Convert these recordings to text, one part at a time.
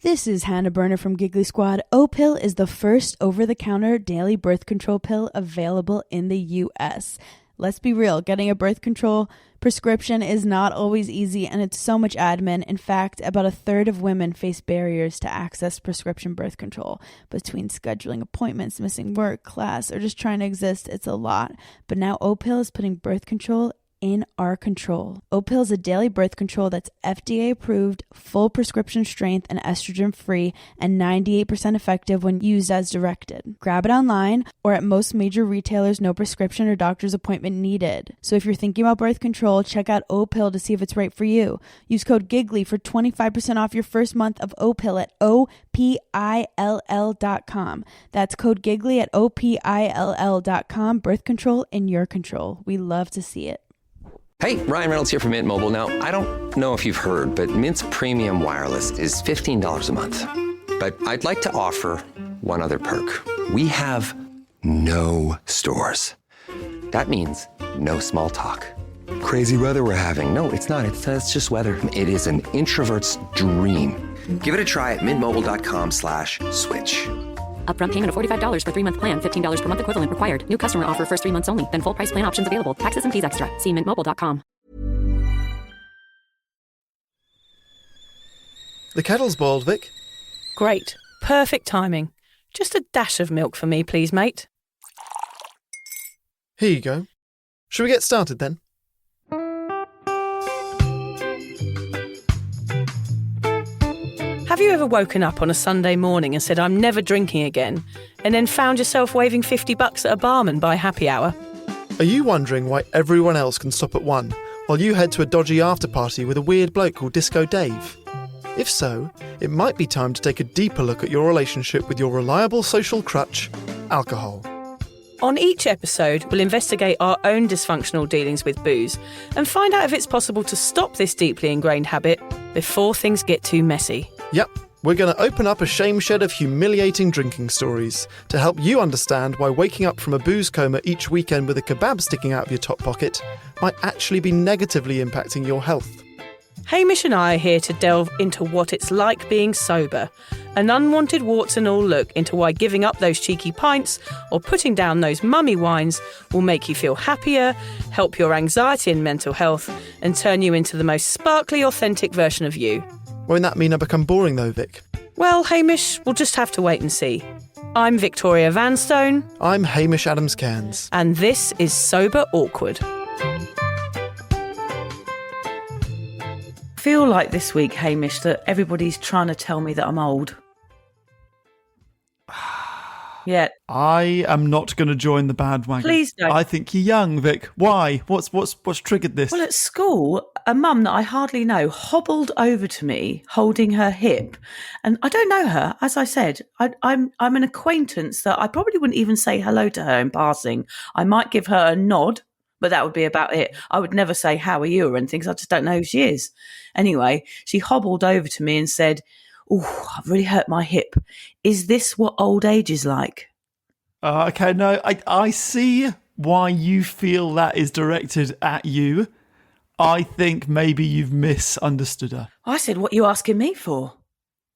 This is Hannah Burner from Giggly Squad. O-Pill is the first over-the-counter daily birth control pill available in the U.S. Let's be real, getting a birth control prescription is not always easy, and it's so much admin. In fact, about a third of women face barriers to access prescription birth control. Between scheduling appointments, missing work, class, or just trying to exist, it's a lot. But now O-Pill is putting birth control in our control. O-Pill is a daily birth control that's FDA approved, full prescription strength, and estrogen free, and 98% effective when used as directed. Grab it online or at most major retailers, no prescription or doctor's appointment needed. So if you're thinking about birth control, check out O-Pill to see if it's right for you. Use code GIGGLY for 25% off your first month of O-Pill at OPILL.com. That's code GIGGLY at OPILL.com. Birth control in your control. We love to see it. Hey, Ryan Reynolds here from Mint Mobile. Now, I don't know if you've heard, but Mint's premium wireless is $15 a month. But I'd like to offer one other perk. We have no stores. That means no small talk. Crazy weather we're having. No, it's not. It's just weather. It is an introvert's dream. Give it a try at mintmobile.com/switch. Upfront payment of $45 for 3-month plan. $15 per month equivalent required. New customer offer first 3 months only. Then full price plan options available. Taxes and fees extra. See mintmobile.com. The kettle's boiled, Vic. Great. Perfect timing. Just a dash of milk for me, please, mate. Here you go. Shall we get started then? Have you ever woken up on a Sunday morning and said, I'm never drinking again, and then found yourself waving $50 at a barman by happy hour? Are you wondering why everyone else can stop at 1 while you head to a dodgy after-party with a weird bloke called Disco Dave? If so, it might be time to take a deeper look at your relationship with your reliable social crutch, alcohol. On each episode, we'll investigate our own dysfunctional dealings with booze and find out if it's possible to stop this deeply ingrained habit before things get too messy. Yep, we're going to open up a shame shed of humiliating drinking stories to help you understand why waking up from a booze coma each weekend with a kebab sticking out of your top pocket might actually be negatively impacting your health. Hamish and I are here to delve into what it's like being sober, an unwanted warts and all look into why giving up those cheeky pints or putting down those mummy wines will make you feel happier, help your anxiety and mental health, and turn you into the most sparkly, authentic version of you. Won't that mean I become boring though, Vic? Well, Hamish, we'll just have to wait and see. I'm Victoria Vanstone. I'm Hamish Adams-Cairns. And this is Sober Awkward. I feel like this week, Hamish, that everybody's trying to tell me that I'm old. Yeah. I am not going to join the bandwagon. Please don't. I think you're young, Vic. Why? What's triggered this? Well, at school, a mum that I hardly know hobbled over to me, holding her hip, and I don't know her. As I said, I'm an acquaintance that I probably wouldn't even say hello to her in passing. I might give her a nod, but that would be about it. I would never say how are you or anything because I just don't know who she is. Anyway, she hobbled over to me and said, "Oh, I've really hurt my hip. Is this what old age is like?" Okay, no, I see why you feel that is directed at you. I think maybe you've misunderstood her. I said, "What are you asking me for?"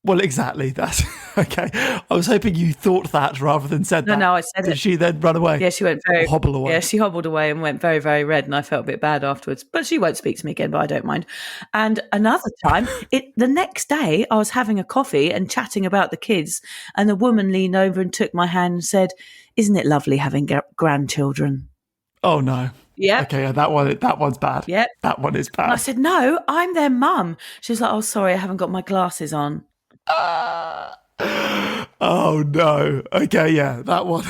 Well, exactly. That's okay. I was hoping you thought that rather than said that. No, I said it. Did she then run away? Yeah, she went hobble away. Yeah, she hobbled away and went very, very red, and I felt a bit bad afterwards. But she won't speak to me again, but I don't mind. And another time, the next day, I was having a coffee and chatting about the kids, and the woman leaned over and took my hand and said, "Isn't it lovely having grandchildren?" Oh no. Yeah. Okay, yeah, that one's bad. Yeah. That one is bad. And I said, "No, I'm their mum." She was like, "Oh, sorry, I haven't got my glasses on." Oh no. Okay, yeah, that one's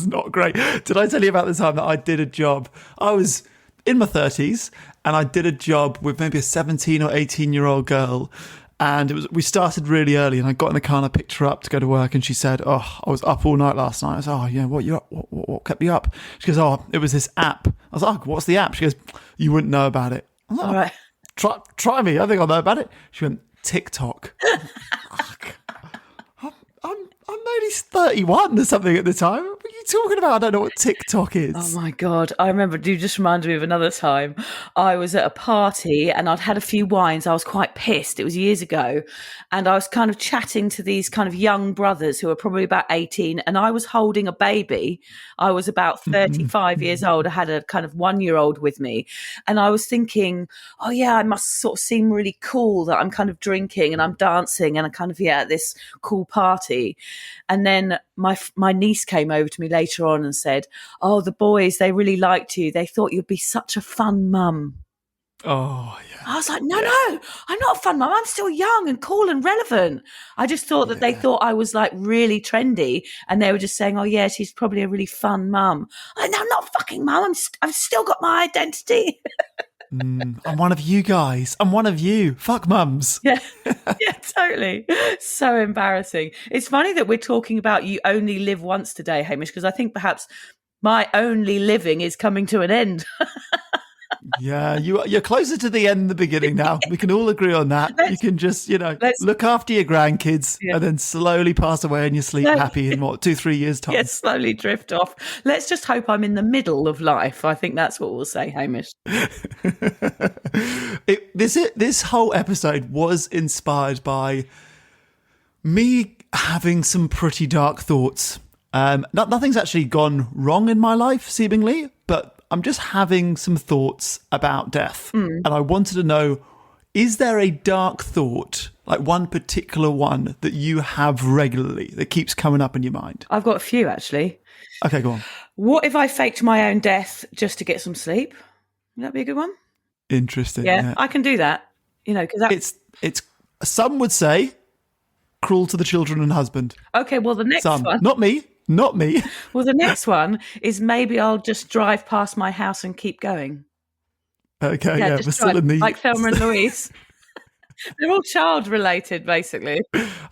not great. Did I tell you about the time that I did a job? I was in my 30s and I did a job with maybe a 17 or 18-year-old girl, and we started really early, and I got in the car and I picked her up to go to work, and she said, "Oh, I was up all night last night." I said, "Oh, yeah, what kept you up?" She goes, "Oh, it was this app." I was like, "Oh, what's the app?" She goes, "You wouldn't know about it." I was like, All right. Try me. I think I'll know about it. She went, "TikTok." Fuck. I'm only 31 or something at the time. What are you talking about? I don't know what TikTok is. Oh my God. I remember, you just reminded me of another time. I was at a party and I'd had a few wines. I was quite pissed. It was years ago. And I was kind of chatting to these kind of young brothers who were probably about 18. And I was holding a baby. I was about 35 years old. I had a kind of 1-year-old with me. And I was thinking, oh yeah, I must sort of seem really cool that I'm kind of drinking and I'm dancing and I kind of, at this cool party. And then my niece came over to me later on and said, oh, the boys, they really liked you. They thought you'd be such a fun mum. Oh, yeah. I was like, no, I'm not a fun mum. I'm still young and cool and relevant. I just thought that they thought I was like really trendy and they were just saying, oh, yeah, she's probably a really fun mum. I'm not a fucking mum. I've still got my identity. I'm one of you guys. I'm one of you. Fuck mums. Yeah, totally. So embarrassing. It's funny that we're talking about you only live once today, Hamish, because I think perhaps my only living is coming to an end. Yeah, you're closer to the end than the beginning now. We can all agree on that. You can just, look after your grandkids and then slowly pass away in your sleep happy in 2-3 years' time. Yes, slowly drift off. Let's just hope I'm in the middle of life. I think that's what we'll say, Hamish. This whole episode was inspired by me having some pretty dark thoughts. Nothing's actually gone wrong in my life, seemingly, but I'm just having some thoughts about death. And I wanted to know, is there a dark thought, like one particular one that you have regularly that keeps coming up in your mind? I've got a few, actually. Okay, go on. What if I faked my own death just to get some sleep? Would that be a good one? Interesting. Yeah. I can do that. Because it's some would say cruel to the children and husband. Okay, well, the next one. Not me. Well, the next one is maybe I'll just drive past my house and keep going. Okay, yeah, we're still in the... Like Thelma and Louise. They're all child-related, basically.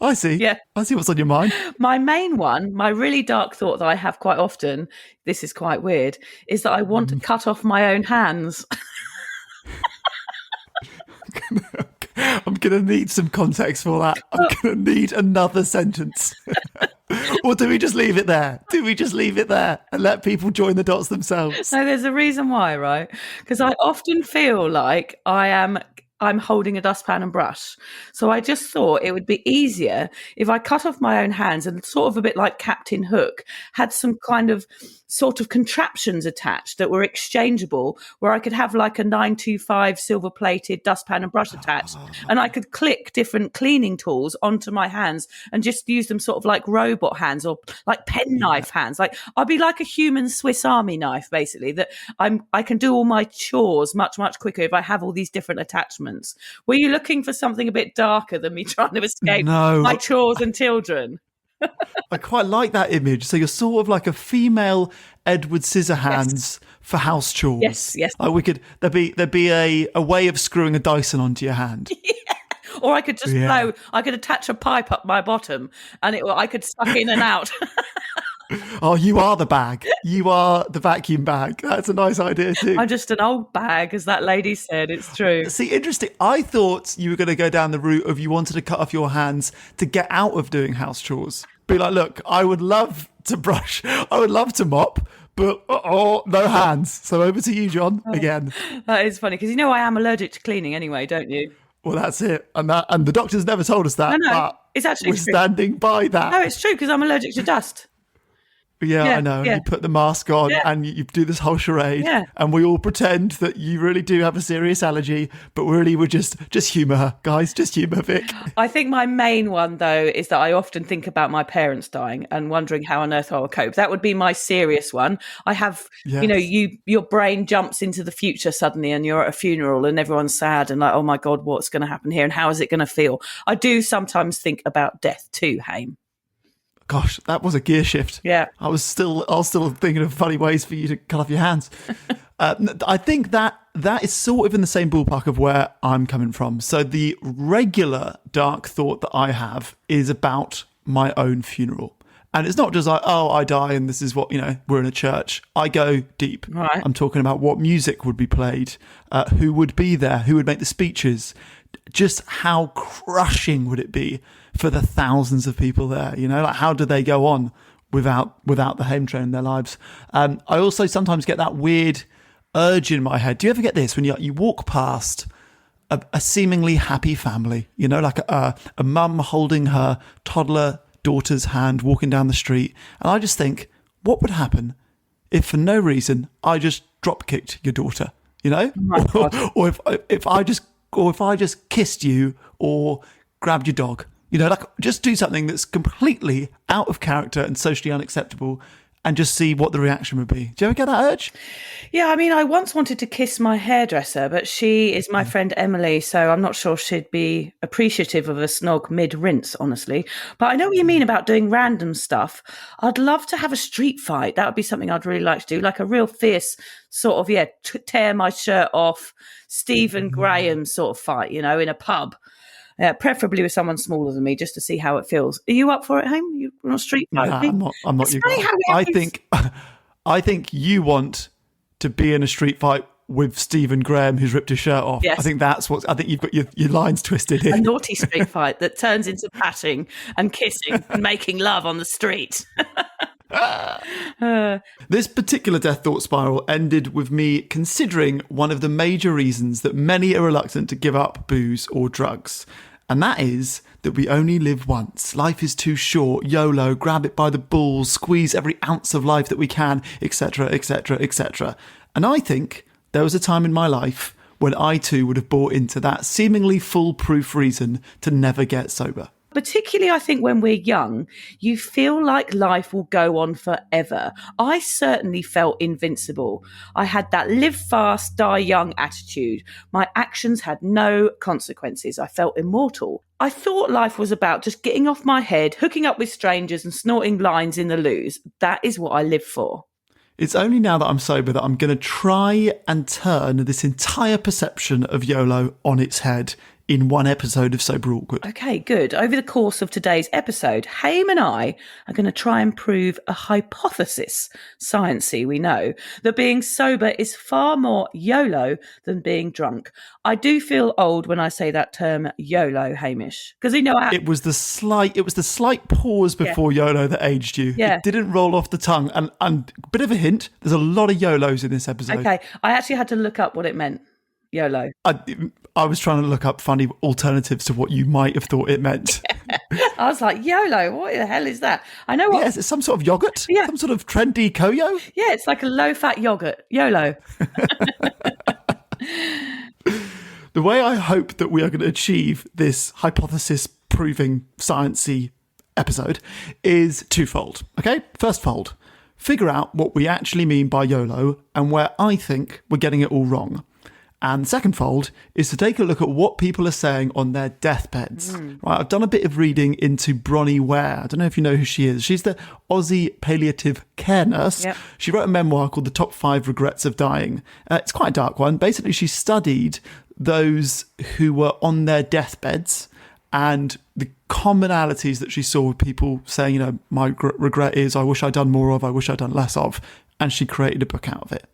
I see. Yeah. I see what's on your mind. My main one, my really dark thought that I have quite often, this is quite weird, is that I want to cut off my own hands. I'm going to need some context for that. I'm going to need another sentence. Or do we just leave it there? And let people join the dots themselves? No, there's a reason why, right? Because I often feel like I'm holding a dustpan and brush. So I just thought it would be easier if I cut off my own hands and sort of a bit like Captain Hook, had some kind of sort of contraptions attached that were exchangeable, where I could have like a 925 silver plated dustpan and brush attached, and I could click different cleaning tools onto my hands and just use them sort of like robot hands or like penknife hands. Like I'd be like a human Swiss Army knife, basically, that I can do all my chores much, much quicker if I have all these different attachments. Were you looking for something a bit darker than me trying to escape my chores and children? I quite like that image. So you're sort of like a female Edward Scissorhands for house chores. Yes. Like there'd be a way of screwing a Dyson onto your hand. Or I could just blow. I could attach a pipe up my bottom, and I could suck in and out. Oh, you are the bag. You are the vacuum bag. That's a nice idea too. I'm just an old bag, as that lady said. It's true. See, interesting. I thought you were going to go down the route of you wanted to cut off your hands to get out of doing house chores. Be like, look, I would love to brush. I would love to mop, but no hands. So over to you, John, again. That is funny, because I am allergic to cleaning anyway, don't you? Well, that's it. And the doctors never told us that. No, but it's actually we're standing by that. No, it's true, because I'm allergic to dust. Yeah, I know. Yeah. You put the mask on and you do this whole charade, and we all pretend that you really do have a serious allergy, but really we're just humour her, guys. Just humour Vic. I think my main one, though, is that I often think about my parents dying and wondering how on earth I will cope. That would be my serious one. I have, your brain jumps into the future suddenly, and you're at a funeral and everyone's sad and like, oh my God, what's going to happen here and how is it going to feel? I do sometimes think about death too, Hame. Gosh, that was a gear shift. Yeah. I was still thinking of funny ways for you to cut off your hands. I think that is sort of in the same ballpark of where I'm coming from. So the regular dark thought that I have is about my own funeral. And it's not just like, oh, I die and this is what, we're in a church. I go deep. Right. I'm talking about what music would be played, who would be there, who would make the speeches, just how crushing would it be for the thousands of people there, like how do they go on without the Hame train in their lives. I also sometimes get that weird urge in my head. Do you ever get this when you walk past a seemingly happy family, like a mum holding her toddler daughter's hand walking down the street, and I just think, what would happen if for no reason I just drop kicked your daughter, or if I just kissed you or grabbed your dog, like just do something that's completely out of character and socially unacceptable, and just see what the reaction would be. Do you ever get that urge? Yeah, I mean, I once wanted to kiss my hairdresser, but she is my friend Emily, so I'm not sure she'd be appreciative of a snog mid-rinse, honestly. But I know what you mean about doing random stuff. I'd love to have a street fight. That would be something I'd really like to do, like a real fierce sort of, tear my shirt off, Stephen Graham sort of fight, in a pub. Preferably with someone smaller than me, just to see how it feels. Are you up for it, Hame? You're not street fight? Nah, I'm not. I think you want to be in a street fight with Stephen Graham, who's ripped his shirt off. Yes. I think you've got your lines twisted here. A naughty street fight that turns into patting and kissing and making love on the street. This particular death thought spiral ended with me considering one of the major reasons that many are reluctant to give up booze or drugs. And that is that we only live once. Life is too short. YOLO, grab it by the balls, squeeze every ounce of life that we can, etc., etc., etc. And I think there was a time in my life when I too would have bought into that seemingly foolproof reason to never get sober. Particularly, I think when we're young, you feel like life will go on forever. I certainly felt invincible. I had that live fast, die young attitude. My actions had no consequences. I felt immortal. I thought life was about just getting off my head, hooking up with strangers and snorting lines in the loos. That is what I live for. It's only now that I'm sober that I'm going to try and turn this entire perception of YOLO on its head in one episode of Sober Awkward. Okay, good. Over the course of today's episode, Hame and I are going to try and prove a hypothesis, sciencey we know, that being sober is far more YOLO than being drunk. I do feel old when I say that term YOLO, Hamish, because it was the slight pause before YOLO that aged you. Yeah. It didn't roll off the tongue. And a bit of a hint, there's a lot of YOLOs in this episode. Okay, I actually had to look up what it meant. YOLO. I was trying to look up funny alternatives to what you might have thought it meant. I was like, YOLO, what the hell is that? I know what. Yes, it's some sort of yogurt. Yeah. Some sort of trendy koyo. Yeah, it's like a low-fat yogurt. YOLO. The way I hope that we are going to achieve this hypothesis-proving sciencey episode is twofold. Okay, first fold. Figure out what we actually mean by YOLO and where I think we're getting it all wrong. And second fold is to take a look at what people are saying on their deathbeds. Right, I've done a bit of reading into Bronnie Ware. I don't know if you know who she is. She's the Aussie palliative care nurse. Yep. She wrote a memoir called The Top 5 Regrets of Dying. It's quite a dark one. Basically, she studied those who were on their deathbeds and the commonalities that she saw with people saying, my regret is I wish I'd done more of, I wish I'd done less of. And she created a book out of it.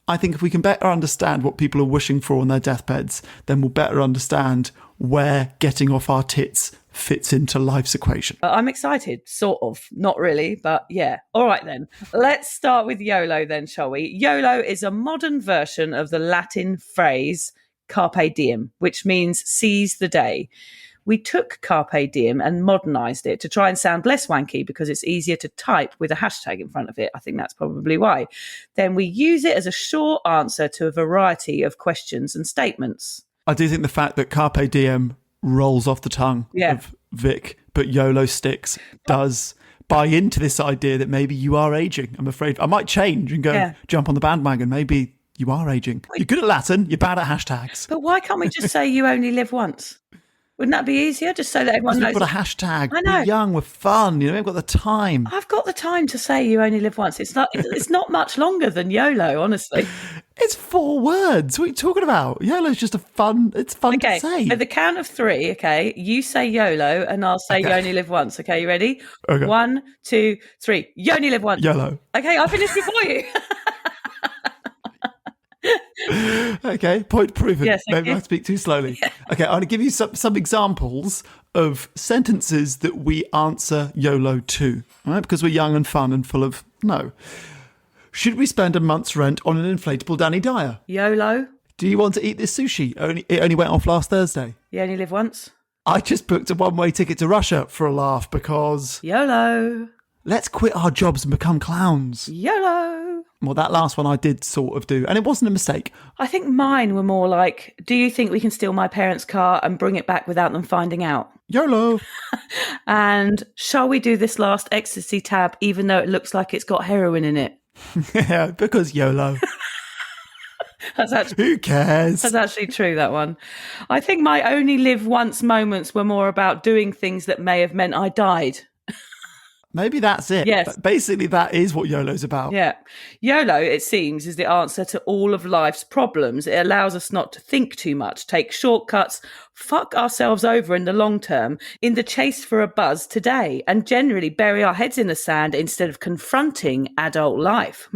I think if we can better understand what people are wishing for on their deathbeds, then we'll better understand where getting off our tits fits into life's equation. I'm excited, sort of. Not really, but yeah. All right then. Let's start with YOLO then, shall we? YOLO is a modern version of the Latin phrase carpe diem, which means seize the day. We took carpe diem and modernised it to try and sound less wanky because it's easier to type with a hashtag in front of it. I think that's probably why. Then we use it as a short answer to a variety of questions and statements. I do think the fact that carpe diem rolls off the tongue of Vic, but YOLO sticks, does buy into this idea that maybe you are aging. I'm afraid I might change and go jump on the bandwagon. Maybe you are aging. You're good at Latin, you're bad at hashtags. But why can't we just say you only live once? Wouldn't that be easier? Just so that everyone knows. We've got a hashtag. I know. We're young, we're fun. We've got the time. I've got the time to say you only live once. It's not much longer than YOLO, honestly. It's 4 words. What are you talking about? YOLO is just it's fun to say. At the count of 3, okay, you say YOLO and I'll say you only live once. Okay, you ready? Okay. 1, 2, 3. You only live once. YOLO. Okay, I'll finish before you. Okay, point proven. Yes, thank Maybe you. I speak too slowly. Okay, I'm going to give you some examples of sentences that we answer YOLO to, all right? Because we're young and fun and full of no. Should we spend a month's rent on an inflatable Danny Dyer? YOLO. Do you want to eat this sushi? It only went off last Thursday. You only live once. I just booked a one-way ticket to Russia for a laugh because YOLO. let's quit our jobs and become clowns. YOLO. Well, that last one I did sort of do, and it wasn't a mistake. I think mine were more like, do you think we can steal my parents' car and bring it back without them finding out? YOLO. And shall we do this last ecstasy tab even though it looks like it's got heroin in it? Yeah, because YOLO. That's actually Who cares? That's actually true, that one. I think my only live once moments were more about doing things that may have meant I died. Maybe that's it. Yes. But basically, that is what YOLO's about. Yeah. YOLO, it seems, is the answer to all of life's problems. It allows us not to think too much, take shortcuts, fuck ourselves over in the long term, in the chase for a buzz today, and generally bury our heads in the sand instead of confronting adult life.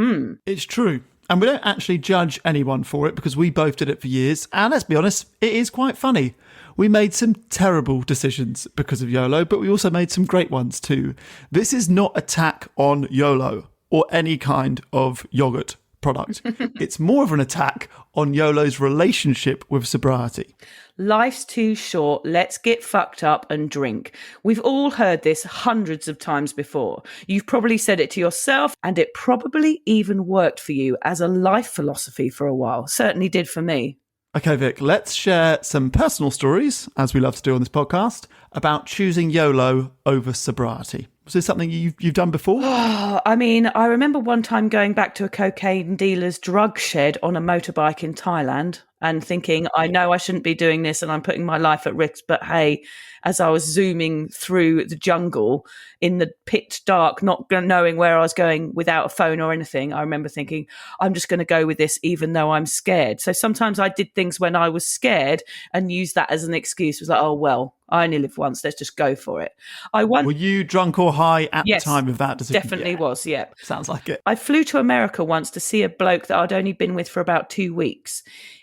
It's true. And we don't actually judge anyone for it because we both did it for years. And let's be honest, it is quite funny. We made some terrible decisions because of YOLO, but we also made some great ones too. This is not attack on YOLO or any kind of yogurt product. It's more of an attack on YOLO's relationship with sobriety. Life's too short. Let's get fucked up and drink. We've all heard this hundreds of times before. You've probably said it to yourself, and it probably even worked for you as a life philosophy for a while. Certainly did for me. Okay, Vic, let's share some personal stories, as we love to do on this podcast, about choosing YOLO over sobriety. Was this something you've done before? I mean, I remember one time going back to a cocaine dealer's drug shed on a motorbike in Thailand and thinking, I know I shouldn't be doing this and I'm putting my life at risk. But hey, as I was zooming through the jungle in the pitch dark, not knowing where I was going without a phone or anything, I remember thinking, I'm just going to go with this even though I'm scared. So sometimes I did things when I was scared and used that as an excuse. It was like, oh, well, I only live once. Let's just go for it. Were you drunk or high at Yes, the time of that decision? Definitely was, yeah. Sounds like it. I flew to America once to see a bloke that I'd only been with for about 2 weeks.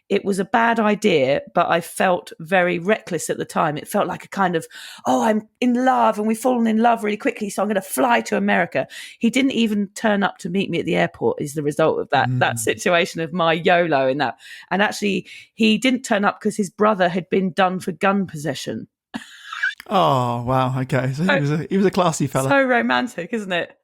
It was a bad idea, but I felt very reckless at the time. It felt like a kind of, oh, I'm in love and we've fallen in love really quickly, so I'm going to fly to America. He didn't even turn up to meet me at the airport is the result of that situation of my YOLO in that. And actually, he didn't turn up because his brother had been done for gun possession. Oh, wow. Okay. So he was a classy fella. So romantic, isn't it?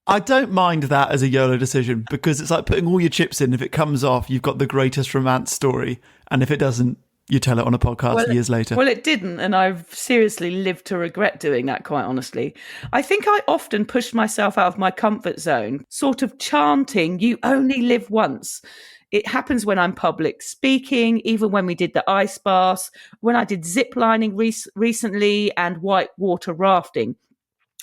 I don't mind that as a YOLO decision because it's like putting all your chips in. If it comes off, you've got the greatest romance story. And if it doesn't, you tell it on a podcast years later. Well, it didn't. And I've seriously lived to regret doing that, quite honestly. I think I often pushed myself out of my comfort zone, sort of chanting, you only live once. It happens when I'm public speaking, even when we did the ice baths, when I did zip lining recently and whitewater rafting.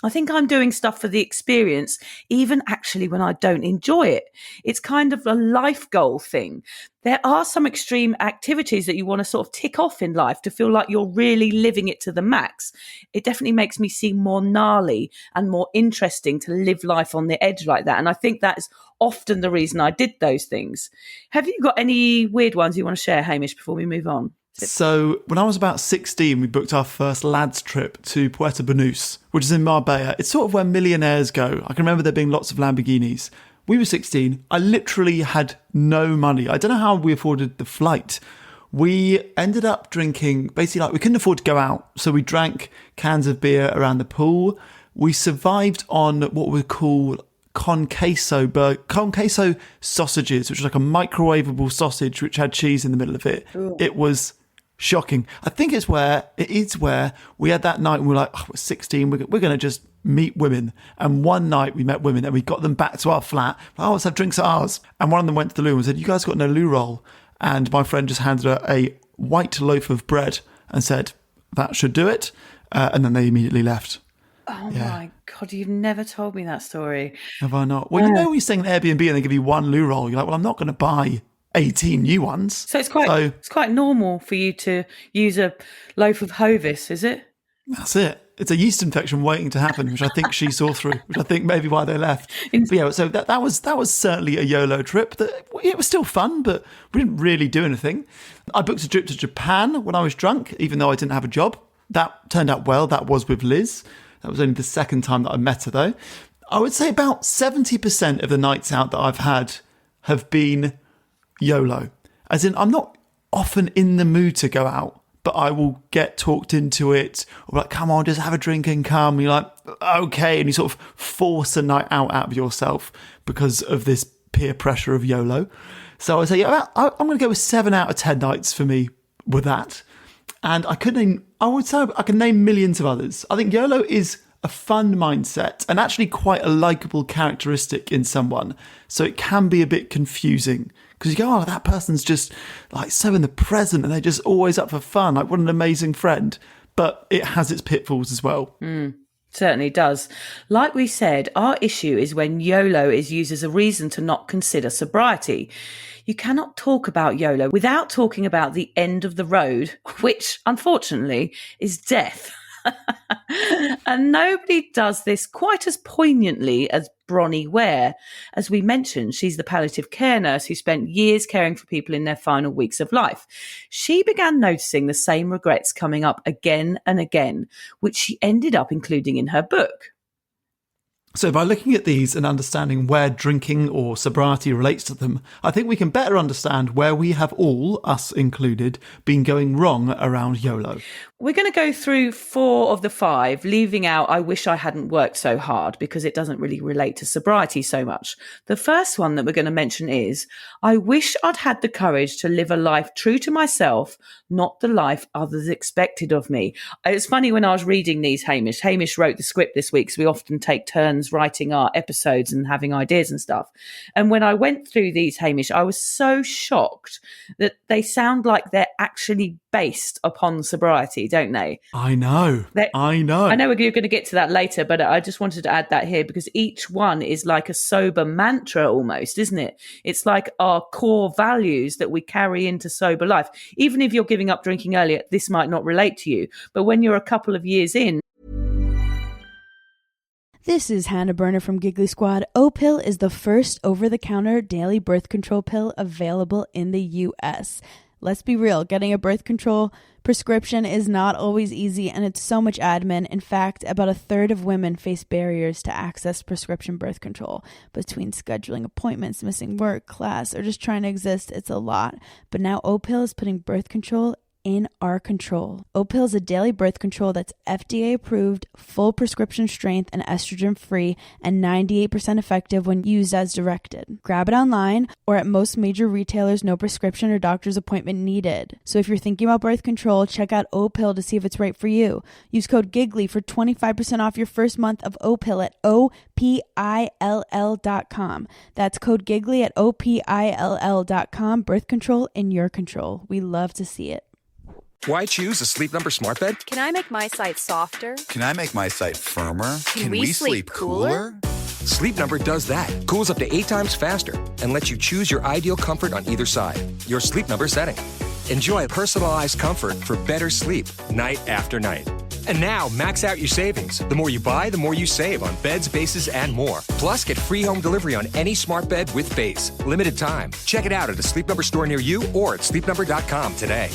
I think I'm doing stuff for the experience, even actually when I don't enjoy it. It's kind of a life goal thing. There are some extreme activities that you want to sort of tick off in life to feel like you're really living it to the max. It definitely makes me seem more gnarly and more interesting to live life on the edge like that. And I think that's often the reason I did those things. Have you got any weird ones you want to share, Hamish, before we move on? So when I was about 16, we booked our first lads trip to Puerto Banús, which is in Marbella. It's sort of where millionaires go. I can remember there being lots of Lamborghinis. We were 16. I literally had no money. I don't know how we afforded the flight. We ended up drinking, basically like we couldn't afford to go out. So we drank cans of beer around the pool. We survived on what we call con queso sausages, which was like a microwavable sausage which had cheese in the middle of it. Ooh. It was shocking. I think it is where we had that night and we were like, oh, we're 16, we're going to just meet women. And one night we met women and we got them back to our flat. Oh, let's have drinks at ours. And one of them went to the loo and said, you guys got no loo roll? And my friend just handed her a white loaf of bread and said, that should do it. And then they immediately left. Oh my God, you've never told me that story. Have I not? Well, you know when you stay in an Airbnb and they give you one loo roll, you're like, well, I'm not going to buy 18 new ones. So it's quite normal for you to use a loaf of Hovis, is it? That's it. It's a yeast infection waiting to happen, which I think she saw through, which I think maybe why they left. But yeah, so that was certainly a YOLO trip. It was still fun, but we didn't really do anything. I booked a trip to Japan when I was drunk, even though I didn't have a job. That turned out well. That was with Liz. That was only the second time that I met her, though. I would say about 70% of the nights out that I've had have been YOLO. As in, I'm not often in the mood to go out, but I will get talked into it, or like, come on, just have a drink and come. You're like, okay. And you sort of force a night out of yourself because of this peer pressure of YOLO. So I would say, yeah, I'm going to go with 7 out of 10 nights for me with that. And I can name millions of others. I think YOLO is a fun mindset and actually quite a likable characteristic in someone. So it can be a bit confusing because you go, oh, that person's just like so in the present and they're just always up for fun. Like, what an amazing friend. But it has its pitfalls as well. Certainly does. Like we said, our issue is when YOLO is used as a reason to not consider sobriety. You cannot talk about YOLO without talking about the end of the road, which unfortunately is death. And nobody does this quite as poignantly as Bronnie Ware. As we mentioned, she's the palliative care nurse who spent years caring for people in their final weeks of life. She began noticing the same regrets coming up again and again, which she ended up including in her book. So by looking at these and understanding where drinking or sobriety relates to them, I think we can better understand where we have all, us included, been going wrong around YOLO. We're going to go through 4 of the 5, leaving out I wish I hadn't worked so hard because it doesn't really relate to sobriety so much. The first one that we're going to mention is I wish I'd had the courage to live a life true to myself, not the life others expected of me. It's funny when I was reading these, Hamish wrote the script this week, so we often take turns writing our episodes and having ideas and stuff. And when I went through these, Hamish, I was so shocked that they sound like they're actually based upon sobriety, don't they? I know. I know we're going to get to that later, but I just wanted to add that here because each one is like a sober mantra almost, isn't it? It's like our core values that we carry into sober life. Even if you're giving up drinking earlier, this might not relate to you. But when you're a couple of years in, This is Hannah Berner from Giggly Squad. O-Pill is the first over-the-counter daily birth control pill available in the U.S. Let's be real, getting a birth control prescription is not always easy, and it's so much admin. In fact, about 1/3 of women face barriers to access prescription birth control. Between scheduling appointments, missing work, class, or just trying to exist, it's a lot. But now O-Pill is putting birth control in our control. O-Pill is a daily birth control that's FDA approved, full prescription strength, and estrogen free, and 98% effective when used as directed. Grab it online or at most major retailers, no prescription or doctor's appointment needed. So if you're thinking about birth control, check out O-Pill to see if it's right for you. Use code GIGGLY for 25% off your first month of O-Pill at OPILL.com. That's code GIGGLY at OPILL.com. Birth control in your control. We love to see it. Why choose a Sleep Number smart bed? Can I make my site softer? Can I make my site firmer? Can we sleep cooler? Sleep Number does that. Cools up to 8 times faster and lets you choose your ideal comfort on either side. Your Sleep Number setting. Enjoy personalized comfort for better sleep night after night. And now, max out your savings. The more you buy, the more you save on beds, bases, and more. Plus, get free home delivery on any smart bed with base. Limited time. Check it out at a Sleep Number store near you or at sleepnumber.com today.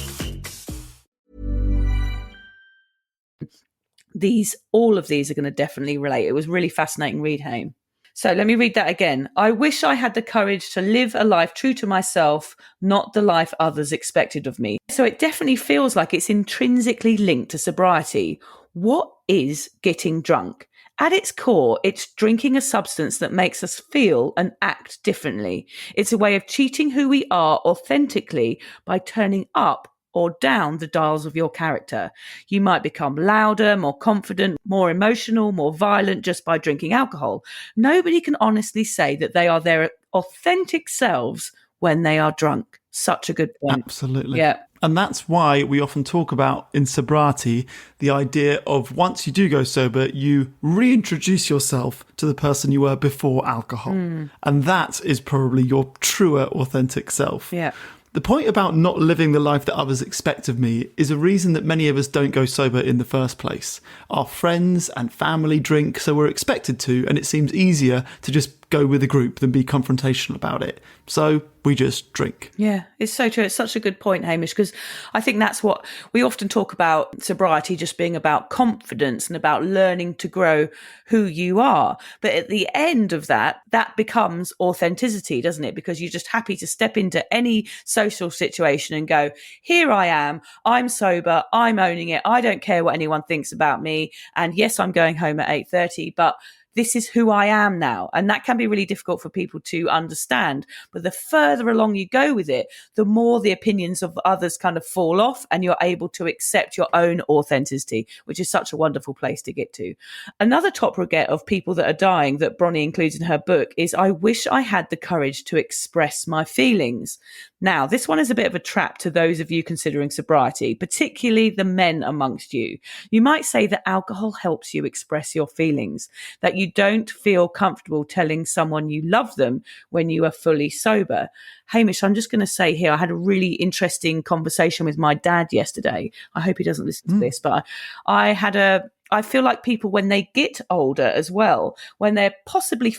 All of these are going to definitely relate. It was really fascinating read, Hame. So let me read that again. I wish I had the courage to live a life true to myself, not the life others expected of me. So it definitely feels like it's intrinsically linked to sobriety. What is getting drunk? At its core, it's drinking a substance that makes us feel and act differently. It's a way of cheating who we are authentically by turning up or down the dials of your character. You might become louder, more confident, more emotional, more violent just by drinking alcohol. Nobody can honestly say that they are their authentic selves when they are drunk. Such a good point. Absolutely. Yeah. And that's why we often talk about in sobriety the idea of once you do go sober, you reintroduce yourself to the person you were before alcohol. And that is probably your truer, authentic self. Yeah. The point about not living the life that others expect of me is a reason that many of us don't go sober in the first place. Our friends and family drink, so we're expected to, and it seems easier to just go with the group than be confrontational about it. So we just drink. Yeah, it's so true. It's such a good point, Hamish, because I think that's what we often talk about sobriety just being about confidence and about learning to grow who you are. But at the end of that becomes authenticity, doesn't it? Because you're just happy to step into any social situation and go, here I am, I'm sober, I'm owning it, I don't care what anyone thinks about me. And yes, I'm going home at 8:30, but this is who I am now. And that can be really difficult for people to understand. But the further along you go with it, the more the opinions of others kind of fall off and you're able to accept your own authenticity, which is such a wonderful place to get to. Another top regret of people that are dying that Bronnie includes in her book is, I wish I had the courage to express my feelings. Now, this one is a bit of a trap to those of you considering sobriety, particularly the men amongst you. You might say that alcohol helps you express your feelings, that you don't feel comfortable telling someone you love them when you are fully sober. Hamish, I'm just going to say here, I had a really interesting conversation with my dad yesterday. I hope he doesn't listen to this, but I feel like people, when they get older as well, when they're possibly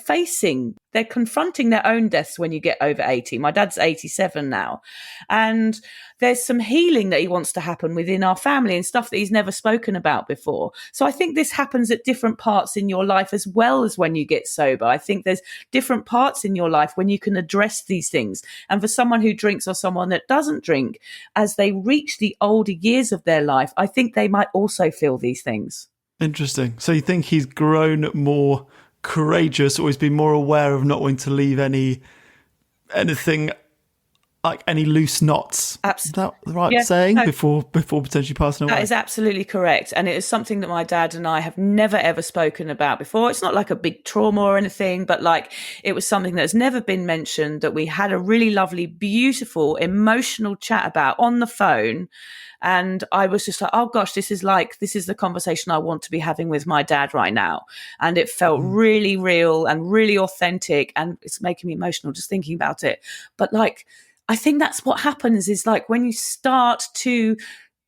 they're confronting their own deaths when you get over 80. My dad's 87 now. And there's some healing that he wants to happen within our family and stuff that he's never spoken about before. So I think this happens at different parts in your life as well as when you get sober. I think there's different parts in your life when you can address these things. And for someone who drinks or someone that doesn't drink, as they reach the older years of their life, I think they might also feel these things. Interesting. So you think he's grown more courageous, or he's been more aware of not wanting to leave anything like any loose knots? Is that the right saying? No. Before potentially passing away? That is absolutely correct. And it is something that my dad and I have never ever spoken about before. It's not like a big trauma or anything, but like it was something that's never been mentioned, that we had a really lovely, beautiful, emotional chat about on the phone. And I was just like, oh gosh, this is the conversation I want to be having with my dad right now. And it felt really real and really authentic. And it's making me emotional just thinking about it. But like, I think that's what happens is like when you start to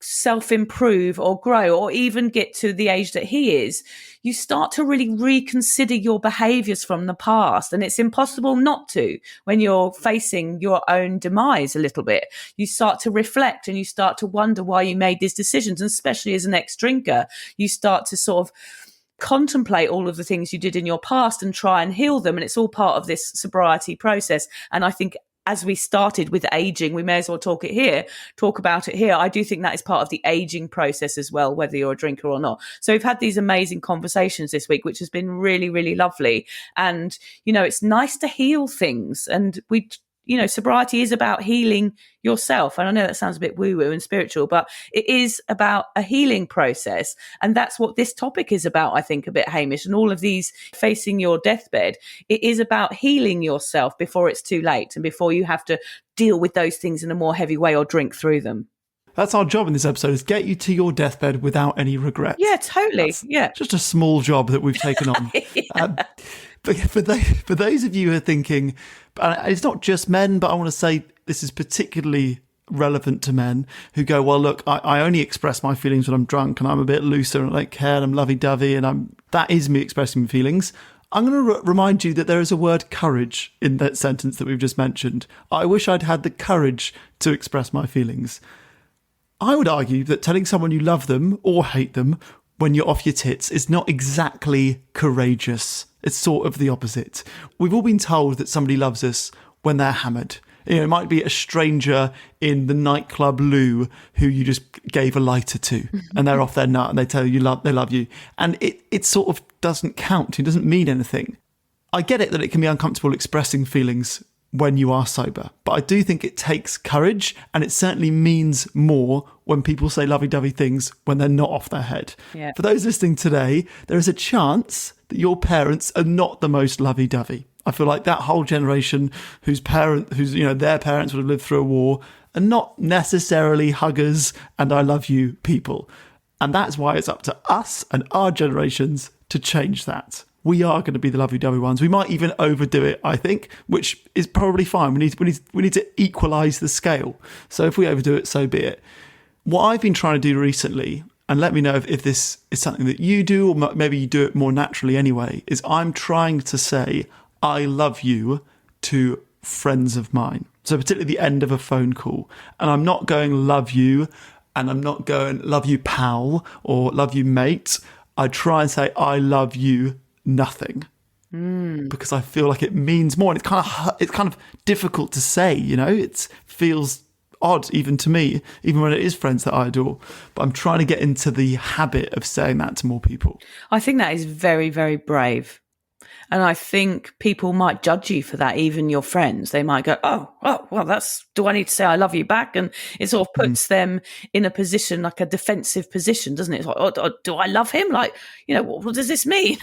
self-improve or grow or even get to the age that he is, you start to really reconsider your behaviors from the past. And it's impossible not to when you're facing your own demise a little bit. You start to reflect and you start to wonder why you made these decisions. And especially as an ex-drinker, you start to sort of contemplate all of the things you did in your past and try and heal them. And it's all part of this sobriety process. And I think as we started with aging, we may as well talk about it here. I do think that is part of the aging process as well, whether you're a drinker or not. So we've had these amazing conversations this week, which has been really, really lovely. And, you know, it's nice to heal things. And sobriety is about healing yourself. And I know that sounds a bit woo-woo and spiritual, but it is about a healing process. And that's what this topic is about, I think, a bit, Hamish. And all of these facing your deathbed, it is about healing yourself before it's too late and before you have to deal with those things in a more heavy way or drink through them. That's our job in this episode, is get you to your deathbed without any regret. Yeah, totally. That's just a small job that we've taken on. But for those of you who are thinking, it's not just men, but I want to say this is particularly relevant to men who go, well, look, I only express my feelings when I'm drunk and I'm a bit looser and I don't care and I'm lovey-dovey and that is me expressing my feelings. I'm going to remind you that there is a word courage in that sentence that we've just mentioned. I wish I'd had the courage to express my feelings. I would argue that telling someone you love them or hate them when you're off your tits is not exactly courageous. It's sort of the opposite. We've all been told that somebody loves us when they're hammered. You know, it might be a stranger in the nightclub loo who you just gave a lighter to and they're off their nut and they tell you they love you. And it sort of doesn't count. It doesn't mean anything. I get it that it can be uncomfortable expressing feelings when you are sober, but I do think it takes courage, and it certainly means more when people say lovey-dovey things when they're not off their head. Yeah. For those listening today, there is a chance that your parents are not the most lovey-dovey. I feel like that whole generation their parents would have lived through a war are not necessarily huggers and I love you people. And that's why it's up to us and our generations to change that. we are going to be the lovey-dovey ones. We might even overdo it, I think, which is probably fine. We need to equalise the scale. So if we overdo it, so be it. What I've been trying to do recently, and let me know if this is something that you do, or maybe you do it more naturally anyway, is I'm trying to say I love you to friends of mine. So particularly the end of a phone call. And I'm not going love you, and I'm not going love you pal or love you mate. I try and say I love you nothing. Because I feel like it means more. And it's kind of difficult to say, you know, it feels odd even to me, even when it is friends that I adore. But I'm trying to get into the habit of saying that to more people. I think that is very, very brave. And I think people might judge you for that, even your friends. They might go, oh, well, do I need to say I love you back? And it sort of puts them in a position, like a defensive position, doesn't it? It's like, oh, do I love him? Like, you know, what does this mean?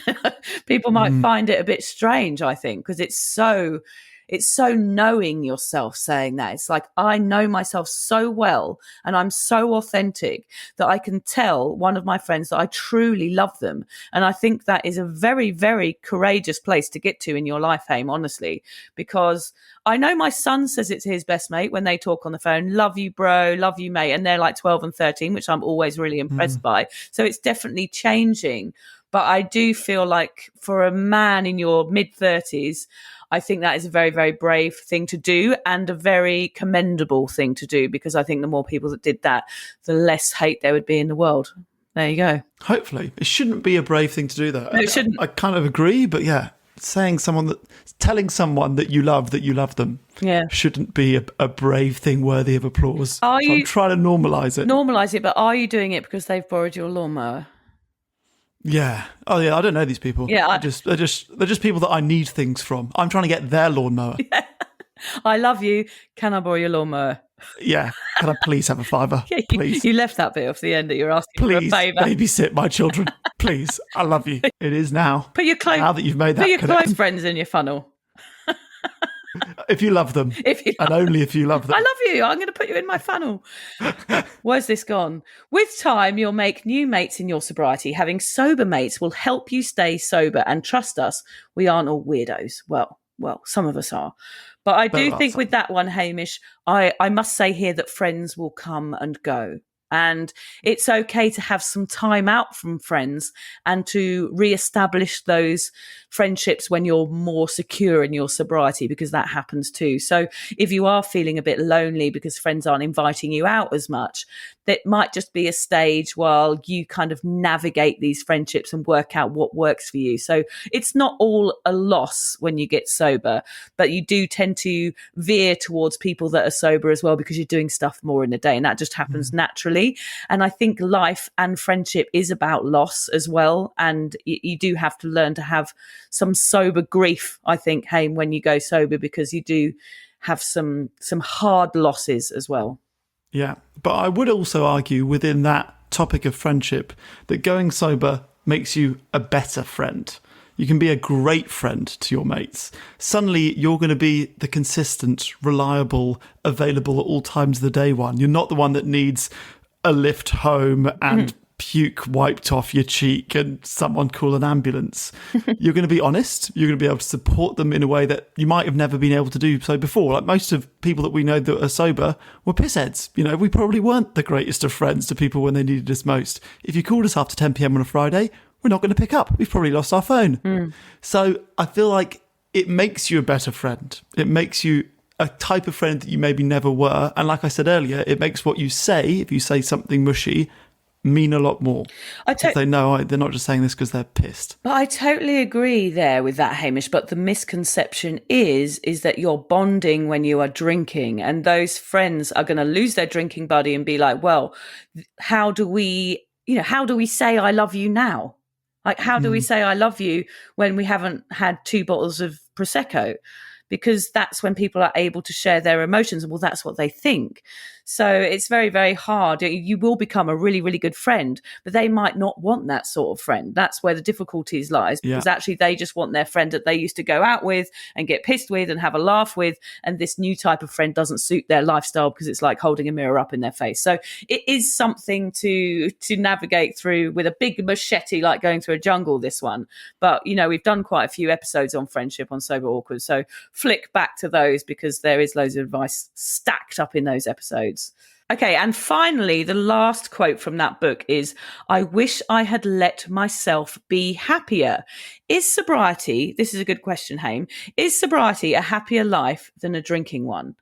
People might find it a bit strange, I think, because it's so knowing yourself saying that. It's like, I know myself so well and I'm so authentic that I can tell one of my friends that I truly love them. And I think that is a very, very courageous place to get to in your life, Hame, honestly, because I know my son says it to his best mate when they talk on the phone, love you, bro, love you, mate. And they're like 12 and 13, which I'm always really impressed by. So it's definitely changing. But I do feel like for a man in your mid-30s, I think that is a very, very brave thing to do and a very commendable thing to do, because I think the more people that did that, the less hate there would be in the world. There you go. Hopefully. It shouldn't be a brave thing to do that. No, it shouldn't. I kind of agree, but yeah, telling someone that you love them shouldn't be a brave thing worthy of applause. I'm trying to normalise it. Normalise it, but are you doing it because they've borrowed your lawnmower? Yeah. Oh, yeah. I don't know these people. Yeah. They're just people that I need things from. I'm trying to get their lawnmower. Yeah. I love you. Can I borrow your lawnmower? Yeah. Can I please have a fiver? Yeah, please. You left that bit off the end that you're asking please, for a favour. Babysit my children. Please. I love you. It is now. Put your close, now that you've made that put your connection. close friends in your funnel. If you love them. And only if you love them. I love you. I'm going to put you in my funnel. Where's this gone? With time, you'll make new mates in your sobriety. Having sober mates will help you stay sober. And trust us, we aren't all weirdos. Well, some of us are. But I do think with that one, Hamish, I must say here that friends will come and go. And it's okay to have some time out from friends and to reestablish those friendships when you're more secure in your sobriety, because that happens too. So if you are feeling a bit lonely because friends aren't inviting you out as much, that might just be a stage while you kind of navigate these friendships and work out what works for you. So it's not all a loss when you get sober, but you do tend to veer towards people that are sober as well, because you're doing stuff more in the day, and that just happens naturally. And I think life and friendship is about loss as well. And you do have to learn to have some sober grief, I think, Hame, when you go sober, because you do have some hard losses as well. Yeah, but I would also argue within that topic of friendship that going sober makes you a better friend. You can be a great friend to your mates. Suddenly, you're going to be the consistent, reliable, available at all times of the day one. You're not the one that needs a lift home and puke wiped off your cheek and someone call an ambulance. You're going to be honest. You're going to be able to support them in a way that you might have never been able to do so before. Like most of people that we know that are sober were pissheads. You know, we probably weren't the greatest of friends to people when they needed us most. If you called us after 10 p.m. on a Friday, we're not going to pick up. We've probably lost our phone. So I feel like it makes you a better friend. It makes you a type of friend that you maybe never were. And like I said earlier, it makes what you say, if you say something mushy, mean a lot more. They know they're not just saying this because they're pissed. But I totally agree there with that, Hamish. But the misconception is that you're bonding when you are drinking, and those friends are going to lose their drinking buddy and be like, well, how do we say I love you now? Like, how do we say I love you when we haven't had 2 bottles of Prosecco? because that's when people are able to share their emotions. Well, that's what they think. So it's very, very hard. You will become a really, really good friend, but they might not want that sort of friend. That's where the difficulties lies, because actually they just want their friend that they used to go out with and get pissed with and have a laugh with. And this new type of friend doesn't suit their lifestyle because it's like holding a mirror up in their face. So it is something to navigate through with a big machete, like going through a jungle, this one. But, we've done quite a few episodes on friendship on Sober Awkward. So flick back to those because there is loads of advice stacked up in those episodes. Okay, and finally, the last quote from that book is, "I wish I had let myself be happier." Is sobriety, this is a good question, Hame, is sobriety a happier life than a drinking one?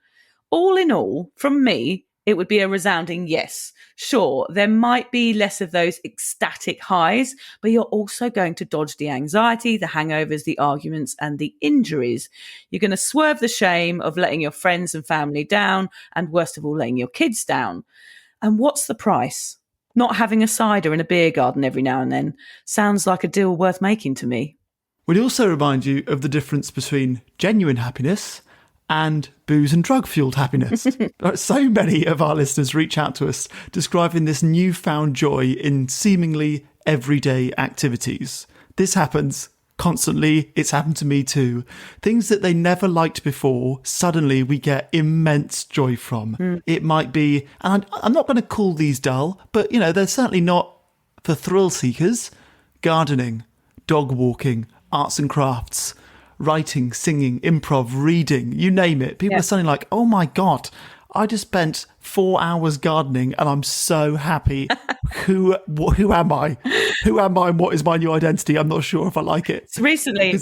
All in all, from me, it would be a resounding yes. Sure, there might be less of those ecstatic highs, but you're also going to dodge the anxiety, the hangovers, the arguments, and the injuries. You're going to swerve the shame of letting your friends and family down, and worst of all, letting your kids down. And what's the price? Not having a cider in a beer garden every now and then sounds like a deal worth making to me. We'd also remind you of the difference between genuine happiness and booze and drug-fueled happiness. So many of our listeners reach out to us describing this newfound joy in seemingly everyday activities. This happens constantly. It's happened to me too. Things that they never liked before, suddenly we get immense joy from. It might be, and I'm not going to call these dull, but, they're certainly not for thrill seekers. Gardening, dog walking, arts and crafts, writing, singing, improv, reading, you name it. People are suddenly like, oh my God, I just spent 4 hours gardening and I'm so happy. Who am I? Who am I and what is my new identity? I'm not sure if I like it. Recently,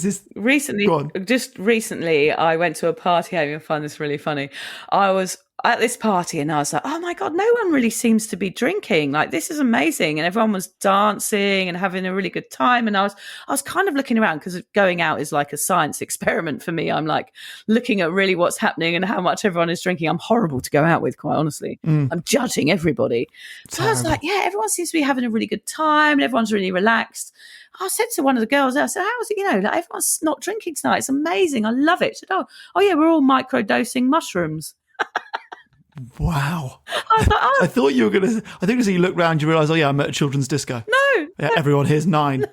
I went to a party. I find this really funny. I was at this party and I was like, oh my God, no one really seems to be drinking. Like, this is amazing. And everyone was dancing and having a really good time. And I was kind of looking around because going out is like a science experiment for me. I'm like looking at really what's happening and how much everyone is drinking. I'm horrible to go out with, quite honestly. I'm judging everybody. So I was like, yeah, everyone seems to be having a really good time and everyone's really relaxed. I said to one of the girls, I said, how is it, like everyone's not drinking tonight. It's amazing. I love it. She said, oh yeah, we're all microdosing mushrooms. Wow. I was like, I thought you were going to, I think as you look round, you realise, I'm at a children's disco. No. Yeah, everyone here's 9. No.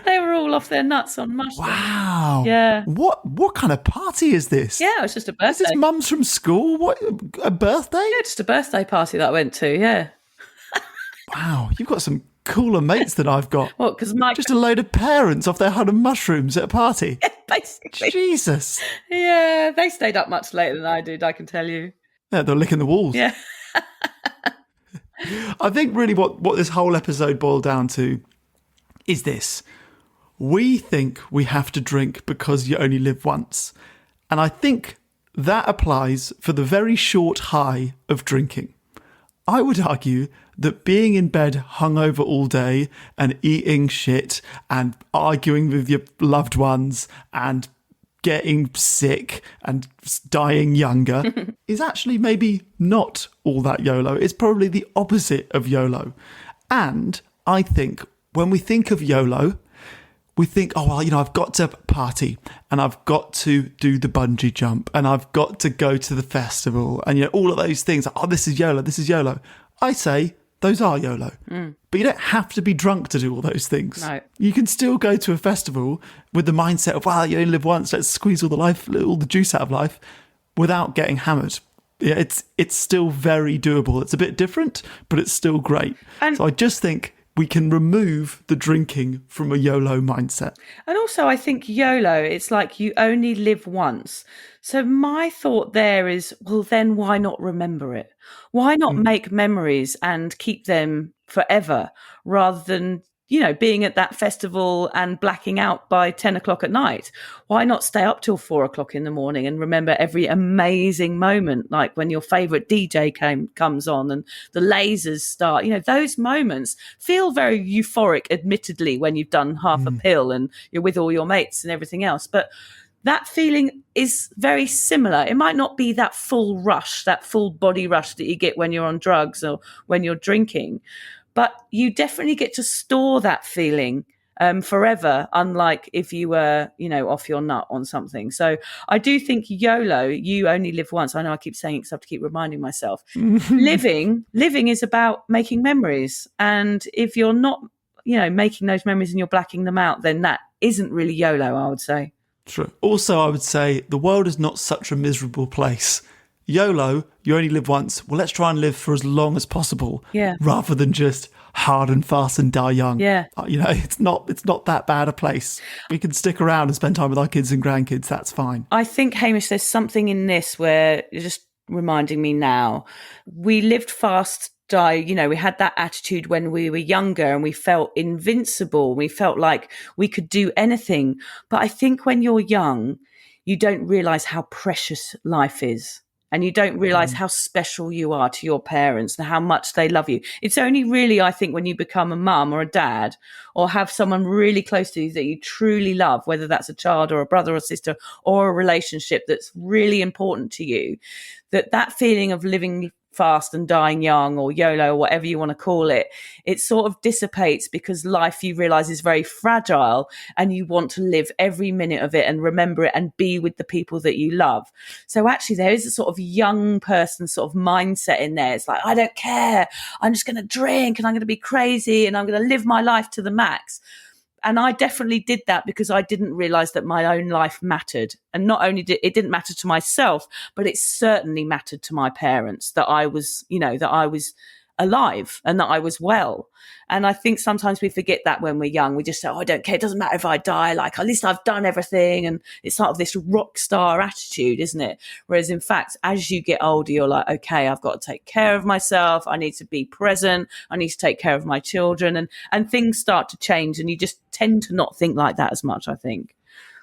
They were all off their nuts on mushrooms. Wow. Yeah. What kind of party is this? Yeah, it was just a birthday. Is this mums from school? What, a birthday? Yeah, just a birthday party that I went to, yeah. Wow, you've got some cooler mates than I've got. What, because just a load of parents off their hut of mushrooms at a party. Yeah, basically. Jesus. Yeah, they stayed up much later than I did, I can tell you. Yeah, they're licking the walls. Yeah. I think really what this whole episode boiled down to is this. We think we have to drink because you only live once. And I think that applies for the very short high of drinking. I would argue that being in bed hungover all day and eating shit and arguing with your loved ones and getting sick and dying younger is actually maybe not all that YOLO. It's probably the opposite of YOLO. And I think when we think of YOLO, we think, oh, well, I've got to party and I've got to do the bungee jump and I've got to go to the festival and, all of those things. Oh, this is YOLO, this is YOLO. I say those are YOLO. But you don't have to be drunk to do all those things. No. You can still go to a festival with the mindset of, wow, you only live once, let's squeeze all the juice out of life without getting hammered. Yeah, it's still very doable. It's a bit different, but it's still great. And so I just think we can remove the drinking from a YOLO mindset. And also I think YOLO, it's like you only live once. So my thought there is, well, then why not remember it? Why not make memories and keep them forever rather than, being at that festival and blacking out by 10 o'clock at night? Why not stay up till 4 o'clock in the morning and remember every amazing moment, like when your favourite DJ comes on and the lasers start? Those moments feel very euphoric, admittedly, when you've done half a pill and you're with all your mates and everything else. But that feeling is very similar. It might not be that full rush, that full body rush that you get when you're on drugs or when you're drinking, but you definitely get to store that feeling forever, unlike if you were, off your nut on something. So I do think YOLO, you only live once. I know I keep saying it because I have to keep reminding myself. Living is about making memories. And if you're not, making those memories and you're blacking them out, then that isn't really YOLO, I would say. True. Also, I would say the world is not such a miserable place. YOLO, you only live once. Well, let's try and live for as long as possible. Yeah. Rather than just hard and fast and die young. Yeah. It's not that bad a place. We can stick around and spend time with our kids and grandkids. That's fine. I think, Hamish, there's something in this where you're just reminding me now. We lived fast, die. We had that attitude when we were younger and we felt invincible. We felt like we could do anything. But I think when you're young, you don't realise how precious life is. And you don't realise how special you are to your parents and how much they love you. It's only really, I think, when you become a mum or a dad or have someone really close to you that you truly love, whether that's a child or a brother or sister or a relationship that's really important to you, that feeling of living fast and dying young, or YOLO, or whatever you want to call it, it sort of dissipates because life, you realise, is very fragile and you want to live every minute of it and remember it and be with the people that you love. So actually there is a sort of young person sort of mindset in there. It's like, I don't care. I'm just going to drink and I'm going to be crazy and I'm going to live my life to the max. And I definitely did that because I didn't realise that my own life mattered. And not only didn't matter to myself, but it certainly mattered to my parents that I was, that I was alive and that I was well. And I think sometimes we forget that when we're young. We just say, I don't care. It doesn't matter if I die. Like, at least I've done everything. And it's sort of this rock star attitude, isn't it? Whereas in fact, as you get older, you're like, okay, I've got to take care of myself. I need to be present. I need to take care of my children. And things start to change. And you just tend to not think like that as much, I think.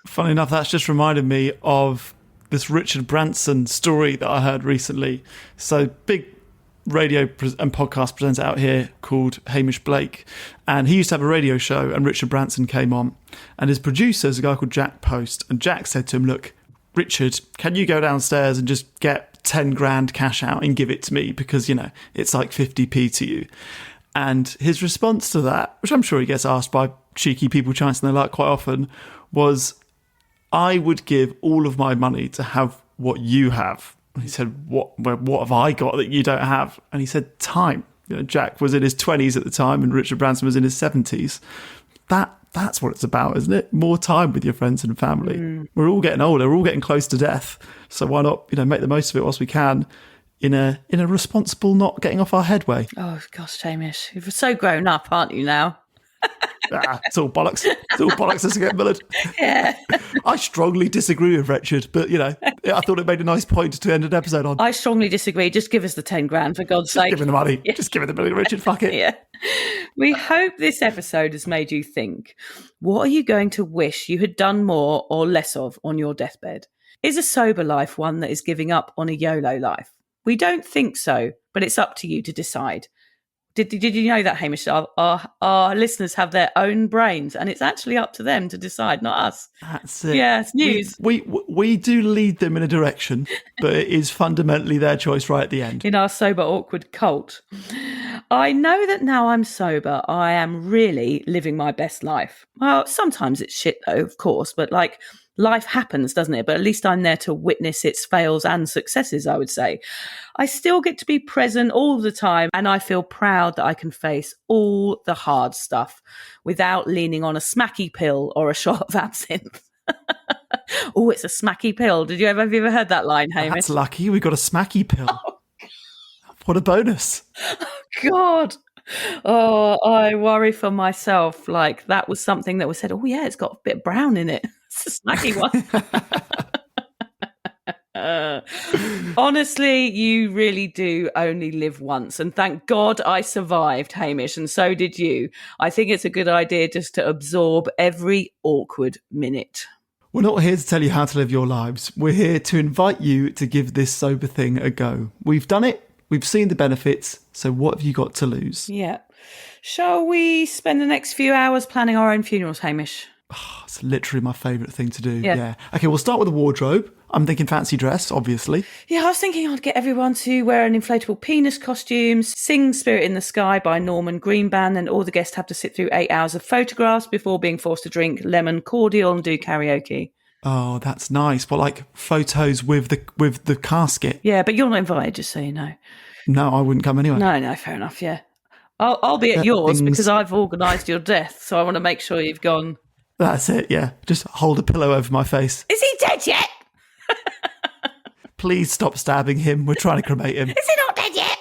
Funny enough, that's just reminded me of this Richard Branson story that I heard recently. So big radio and podcast presenter out here called Hamish Blake, and he used to have a radio show, and Richard Branson came on, and his producer is a guy called Jack Post, and Jack said to him, look, Richard, can you go downstairs and just get 10 grand cash out and give it to me, because it's like 50p to you. And his response to that, which I'm sure he gets asked by cheeky people chancing their luck quite often, was, I would give all of my money to have what you have. And he said, what have I got that you don't have? And he said, time. Jack was in his 20s at the time and Richard Branson was in his 70s. That's what it's about, isn't it? More time with your friends and family. We're all getting older. We're all getting close to death. So why not, make the most of it whilst we can in a responsible, not getting off our head way. Oh, gosh, Hamish, you're so grown up, aren't you now? It's all bollocks. It's all bollocks as to get Millard. Yeah. I strongly disagree with Richard, but, I thought it made a nice point to end an episode on. I strongly disagree. Just give us the 10 grand, for God's sake. Give him the money. Yeah. Just give him the money, Richard. Fuck it. Yeah. We hope this episode has made you think, what are you going to wish you had done more or less of on your deathbed? Is a sober life one that is giving up on a YOLO life? We don't think so, but it's up to you to decide. Did you know that, Hamish? Our listeners have their own brains, and it's actually up to them to decide, not us. That's it. Yeah, it's news. We do lead them in a direction, but it is fundamentally their choice right at the end. In our sober, awkward cult. I know that now I'm sober, I am really living my best life. Well, sometimes it's shit though, of course, but life happens, doesn't it? But at least I'm there to witness its fails and successes, I would say. I still get to be present all the time, and I feel proud that I can face all the hard stuff without leaning on a smacky pill or a shot of absinthe. Oh, it's a smacky pill. Have you ever heard that line, Hamish? That's lucky. We got a smacky pill. Oh, what a bonus. Oh, God. Oh, I worry for myself. That was something that was said, oh, yeah, it's got a bit brown in it. It's a smacky one. Honestly, you really do only live once. And thank God I survived, Hamish, and so did you. I think it's a good idea just to absorb every awkward minute. We're not here to tell you how to live your lives. We're here to invite you to give this sober thing a go. We've done it. We've seen the benefits. So what have you got to lose? Yeah. Shall we spend the next few hours planning our own funerals, Hamish? Oh, it's literally my favourite thing to do. Yeah. Okay, we'll start with the wardrobe. I'm thinking fancy dress, obviously. Yeah, I was thinking I'd get everyone to wear an inflatable penis costume, sing Spirit in the Sky by Norman Greenbaum, and all the guests have to sit through 8 hours of photographs before being forced to drink lemon cordial and do karaoke. Oh, that's nice. But like photos with the casket. Yeah, but you're not invited, just so you know. No, I wouldn't come anyway. No, fair enough, yeah. I'll be at yours because I've organised your death, so I want to make sure you've gone. That's it, yeah. Just hold a pillow over my face. Is he dead yet? Please stop stabbing him. We're trying to cremate him. Is he not dead yet?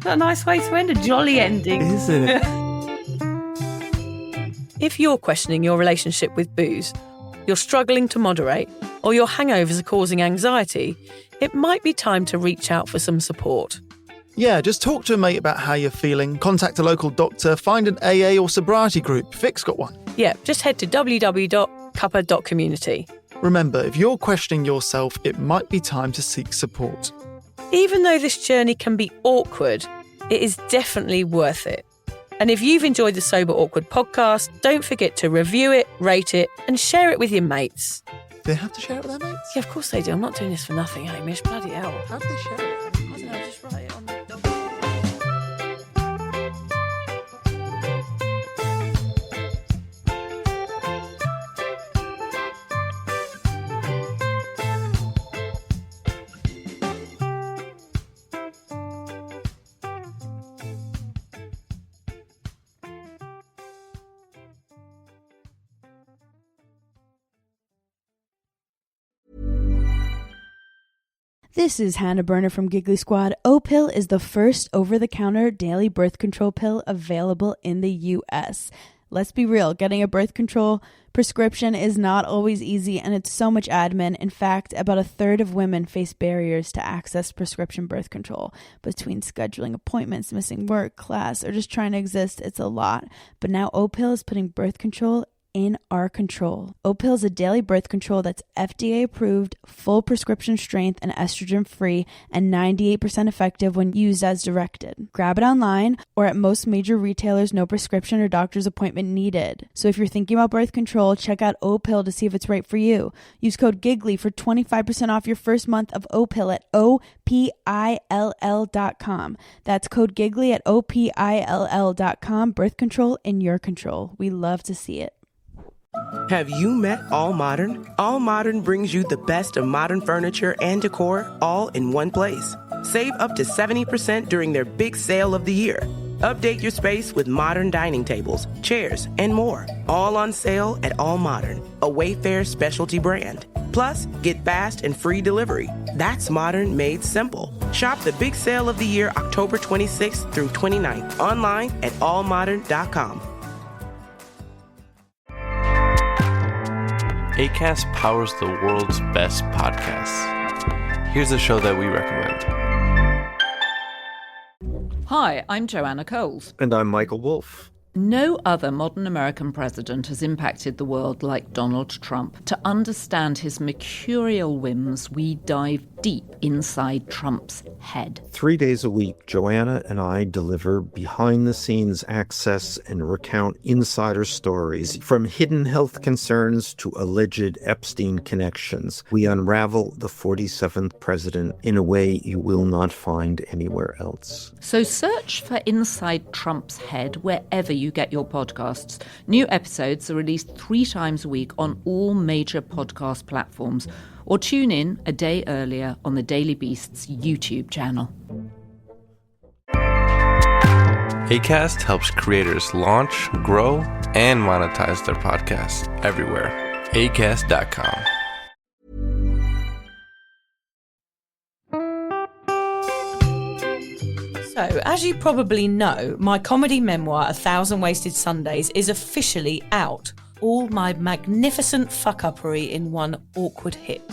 That's a nice way to end a jolly ending. Isn't it? If you're questioning your relationship with booze, you're struggling to moderate, or your hangovers are causing anxiety, it might be time to reach out for some support. Yeah, just talk to a mate about how you're feeling, contact a local doctor, find an AA or sobriety group. Vic's got one. Yeah, just head to www.cuppa.community. Remember, if you're questioning yourself, it might be time to seek support. Even though this journey can be awkward, it is definitely worth it. And if you've enjoyed the Sober Awkward podcast, don't forget to review it, rate it, and share it with your mates. Do they have to share it with their mates? Yeah, of course they do. I'm not doing this for nothing, Hamish. Bloody hell. How do they share it? I don't know, just write it on the document. This is Hannah Burner from Giggly Squad. O-Pill is the first over-the-counter daily birth control pill available in the U.S. Let's be real, getting a birth control prescription is not always easy, and it's so much admin. In fact, about a third of women face barriers to access prescription birth control. Between scheduling appointments, missing work, class, or just trying to exist, it's a lot. But now O-Pill is putting birth control in our control. O-Pill is a daily birth control that's FDA approved, full prescription strength, and estrogen free, and 98% effective when used as directed. Grab it online or at most major retailers, no prescription or doctor's appointment needed. So if you're thinking about birth control, check out O-Pill to see if it's right for you. Use code GIGGLY for 25% off your first month of O-Pill at OPILL.com. That's code GIGGLY at OPILL.com. Birth control in your control. We love to see it. Have you met All Modern? All Modern brings you the best of modern furniture and decor all in one place. Save up to 70% during their big sale of the year. Update your space with modern dining tables, chairs, and more. All on sale at All Modern, a Wayfair specialty brand. Plus, get fast and free delivery. That's modern made simple. Shop the big sale of the year October 26th through 29th online at allmodern.com. Acast powers the world's best podcasts. Here's a show that we recommend. Hi, I'm Joanna Coles. And I'm Michael Wolff. No other modern American president has impacted the world like Donald Trump. To understand his mercurial whims, we dive deep inside Trump's head. 3 days a week, Joanna and I deliver behind-the-scenes access and recount insider stories. From hidden health concerns to alleged Epstein connections, we unravel the 47th president in a way you will not find anywhere else. So search for Inside Trump's Head wherever you get your podcasts. New episodes are released 3 times a week on all major podcast platforms, or tune in a day earlier on the Daily Beast's YouTube channel. Acast helps creators launch, grow, and monetize their podcasts everywhere. Acast.com. So, as you probably know, my comedy memoir, 1,000 Wasted Sundays, is officially out. All my magnificent fuck-uppery in one awkward hit.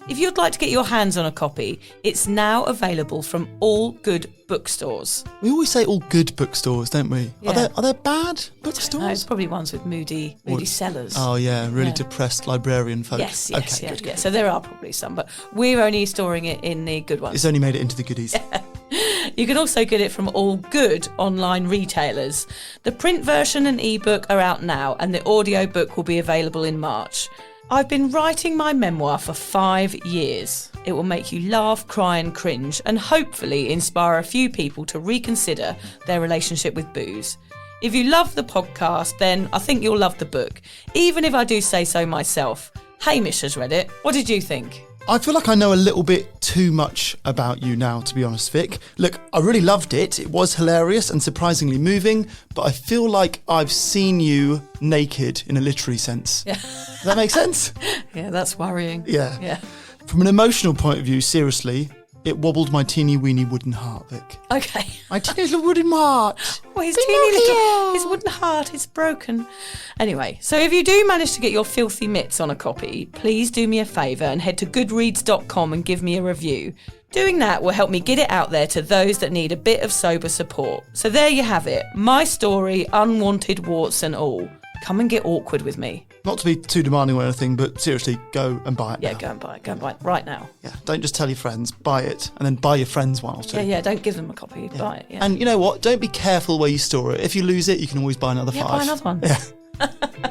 If you'd like to get your hands on a copy, it's now available from all good bookstores. We always say all good bookstores, don't we? Yeah. Are there bad bookstores? No, it's probably ones with moody sellers. Oh yeah, really depressed librarian folk. Yes, okay, yeah, good. yeah. So there are probably some, but we're only storing it in the good ones. It's only made it into the goodies. You can also get it from all good online retailers. The print version and ebook are out now, and the audiobook will be available in March. I've been writing my memoir for 5 years. It will make you laugh, cry and cringe and hopefully inspire a few people to reconsider their relationship with booze. If you love the podcast, then I think you'll love the book, even if I do say so myself. Hamish has read it. What did you think? I feel like I know a little bit too much about you now, to be honest, Vic. Look, I really loved it. It was hilarious and surprisingly moving, but I feel like I've seen you naked in a literary sense. Yeah. Does that make sense? Yeah, that's worrying. Yeah. From an emotional point of view, seriously, it wobbled my teeny weeny wooden heart, Vic. Okay. My teeny little wooden heart. Well, his wooden heart is broken. Anyway, so if you do manage to get your filthy mitts on a copy, please do me a favour and head to goodreads.com and give me a review. Doing that will help me get it out there to those that need a bit of sober support. So there you have it. My story, unwanted warts and all. Come and get awkward with me. Not to be too demanding or anything, but seriously, go and buy it now. Yeah, go and buy it. Go and buy it right now. Yeah, don't just tell your friends, buy it, and then buy your friends one or two. Yeah, don't give them a copy, buy it. Yeah. And you know what? Don't be careful where you store it. If you lose it, you can always buy another 5. Buy another one. Yeah.